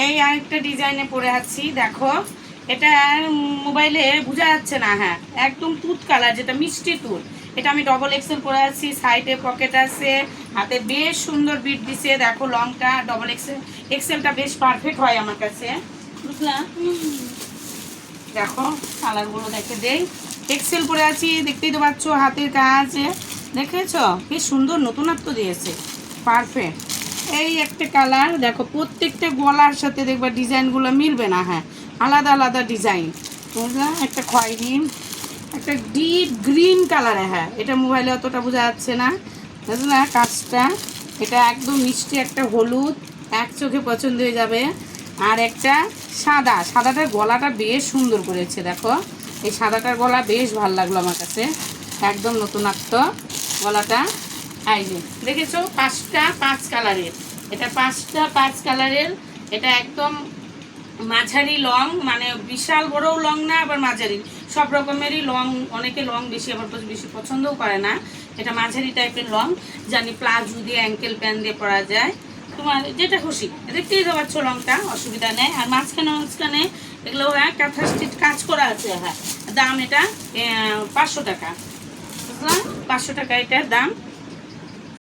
এই আরেকটা ডিজাইনে পরে আছি, দেখো এটা মোবাইলে বোঝা যাচ্ছে না। হ্যাঁ, একদম তুত কালার, যেটা মিষ্টি তুত। এটা আমি ডবল এক্সেল পরে আছি, সাইডে পকেট আছে, হাতে বেশ সুন্দর বিট দিছে। দেখো লংটা ডবল এক্সেল, এক্সেলটা বেশ পারফেক্ট হয় আমার কাছে, বুঝলাম। দেখো কালারগুলো দেখে দেই। এক্সেল পরে আছি, দেখতেই তো পাচ্ছ, হাতের কাজ দেখেছ, বেশ সুন্দর নতুনত্ব দিয়েছে, পারফেক্ট। এই একটা কালার দেখো, প্রত্যেকটা গলার সাথে দেখবা ডিজাইনগুলো মিলবে না। হ্যাঁ, আলাদা আলাদা ডিজাইন, বুঝলাম। একটা খয়েরি, একটা ডিপ গ্রিন কালারে। হ্যাঁ, এটা মোবাইলে অতটা বোঝা যাচ্ছে না, বুঝলা কাজটা। এটা একদম মিষ্টি একটা হলুদ, এক চোখে পছন্দ হয়ে যাবে। আর একটা সাদা, সাদাটার গলাটা বেশ সুন্দর করেছে, দেখো এই সাদাটার গলা বেশ ভালো লাগলো আমার কাছে, একদম নতুনত্ব গলাটা। এই যে দেখেছো, পাঁচ কালারের, এটা পাঁচ কালারের। এটা একদম মাঝারি লং, মানে বিশাল বড়ও লং না, আবার মাঝারি, সব রকমেরই লং। অনেকে লং বেশি আবার বেশি পছন্দও করে না, এটা মাঝারি টাইপের লং। জানি প্লাজো দিয়ে, অ্যাঙ্কেল প্যান্ট দিয়ে পরা যায়, তোমার যেটা খুশি। দেখতেই তো পাচ্ছ লংটা, অসুবিধা নেই। আর মাঝখানে এগুলো হ্যাঁ কাঁথা স্টিচ কাজ করা আছে। হ্যাঁ, দাম এটা 500 টাকা, বুঝলাম, 500 টাকা এটার দাম।